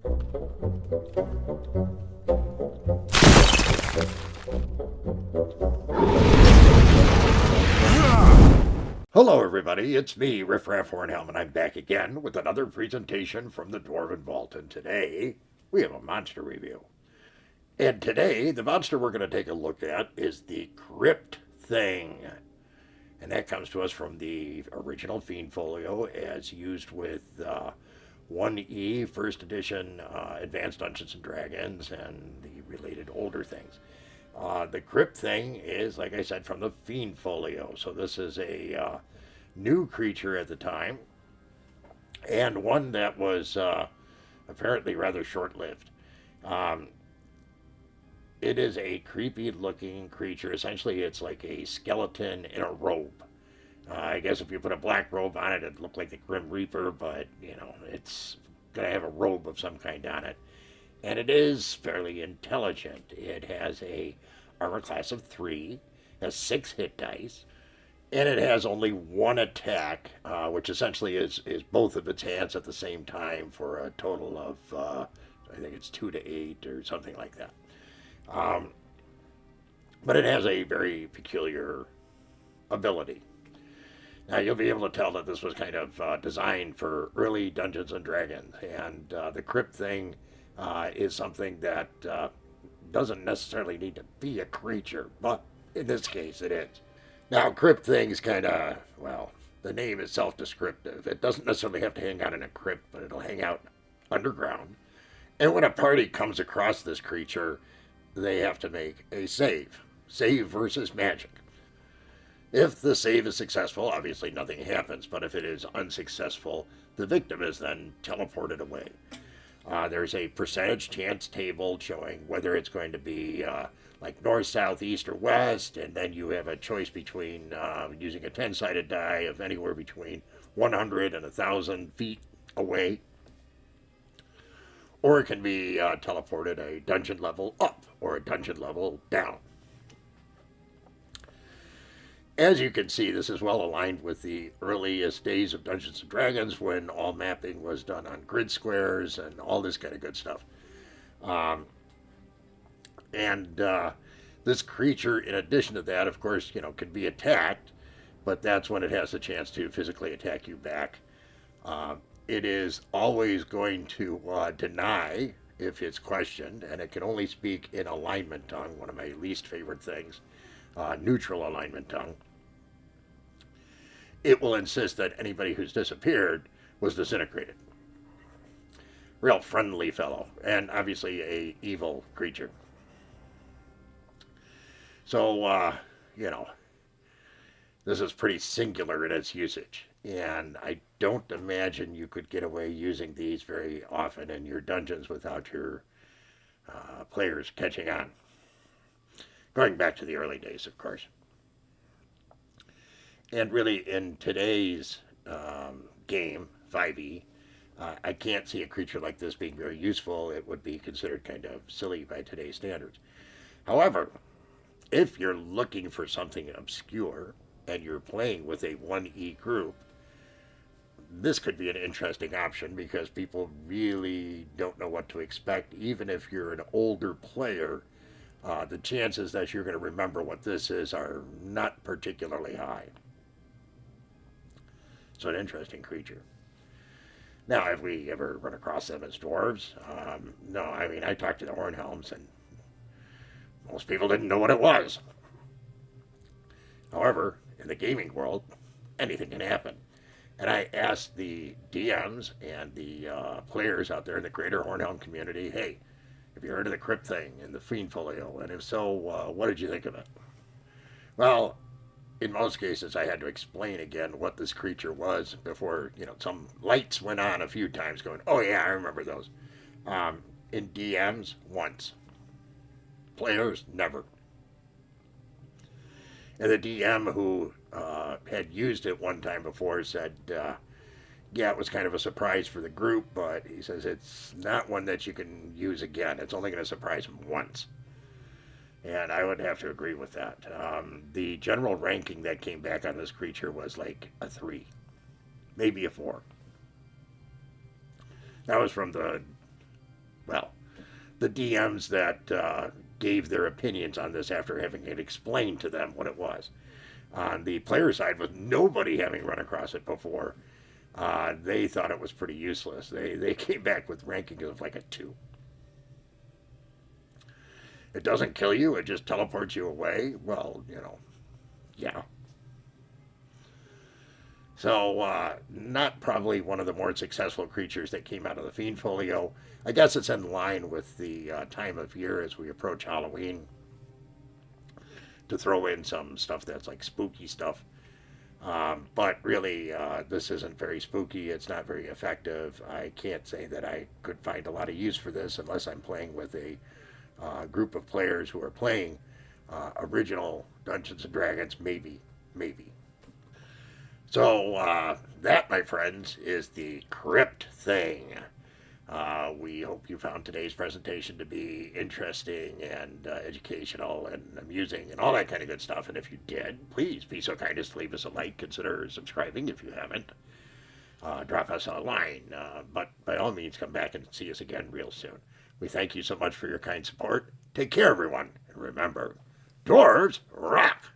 Hello everybody, it's me, Riffraff Hornhelm, and I'm back again with another presentation from the Dwarven Vault, and today we have a monster review. And today, the monster we're going to take a look at is the CRYPT thing. And that comes to us from the original FIEND Folio as used with 1E, first edition Advanced Dungeons & Dragons, and the related older things. The CRYPT thing is, like I said, from the FIEND Folio. So this is a new creature at the time, and one that was apparently rather short-lived. It is a creepy-looking creature. Essentially, it's like a skeleton in a robe. I guess if you put a black robe on it, it'd look like the Grim Reaper, but, you know, it's going to have a robe of some kind on it. And it is fairly intelligent. It has a armor class of 3, has 6 hit dice, and it has only 1 attack, which essentially is both of its hands at the same time for a total of, I think it's 2 to 8 or something like that. But it has a very peculiar ability. Now, you'll be able to tell that this was kind of designed for early Dungeons & Dragons, and the CRYPT thing is something that doesn't necessarily need to be a creature, but in this case it is. Now, CRYPT thing's kind of, well, the name is self-descriptive. It doesn't necessarily have to hang out in a crypt, but it'll hang out underground. And when a party comes across this creature, they have to make a save. Save versus magic. If the save is successful, obviously nothing happens, but if it is unsuccessful, the victim is then teleported away. There's a percentage chance table showing whether it's going to be like north, south, east, or west, and then you have a choice between using a 10-sided die of anywhere between 100 and 1,000 feet away, or it can be teleported a dungeon level up or a dungeon level down. As you can see, this is well aligned with the earliest days of Dungeons & Dragons when all mapping was done on grid squares and all this kind of good stuff. This creature, in addition to that, of course, you know, can be attacked, but that's when it has the chance to physically attack you back. It is always going to deny if it's questioned, and it can only speak in alignment tongue, one of my least favorite things. Neutral alignment tongue. It will insist that anybody who's disappeared was disintegrated. Real friendly fellow, and obviously a evil creature. So, you know, this is pretty singular in its usage, and I don't imagine you could get away using these very often in your dungeons without your players catching on. Going back to the early days, of course. And really, in today's game, 5e, I can't see a creature like this being very useful. It would be considered kind of silly by today's standards. However, if you're looking for something obscure and you're playing with a 1e group, this could be an interesting option because people really don't know what to expect. Even if you're an older player, the chances that you're going to remember what this is are not particularly high. So an interesting creature. Now, have we ever run across them as dwarves? No, I mean, I talked to the Hornhelms, and most people didn't know what it was. However, in the gaming world, anything can happen. And I asked the DMs and the players out there in the greater Hornhelm community, hey, have you heard of the CRYPT thing in the FIEND Folio? And if so, what did you think of it? Well, in most cases, I had to explain again what this creature was before, you know, some lights went on a few times going, oh yeah, I remember those. In DMs, once. Players, never. And the DM who had used it one time before said, yeah, it was kind of a surprise for the group, but he says it's not one that you can use again. It's only going to surprise them once. And I would have to agree with that. The general ranking that came back on this creature was like a 3, maybe a 4. That was from the the DMs that gave their opinions on this after having it explained to them what it was. On the player side, with nobody having run across it before, they thought it was pretty useless. They came back with rankings of like a 2. It doesn't kill you, it just teleports you away. Well, yeah. So, not probably one of the more successful creatures that came out of the Fiend Folio. I guess it's in line with the time of year as we approach Halloween to throw in some stuff that's like spooky stuff. But really, this isn't very spooky. It's not very effective. I can't say that I could find a lot of use for this unless I'm playing with a group of players who are playing original Dungeons and Dragons. Maybe. So that, my friends, is the CRYPT thing. We hope you found today's presentation to be interesting and educational and amusing and all that kind of good stuff. And if you did, please be so kind as to leave us a like. Consider subscribing if you haven't. Drop us a line. But by all means, come back and see us again real soon. We thank you so much for your kind support. Take care, everyone. And remember, dwarves rock!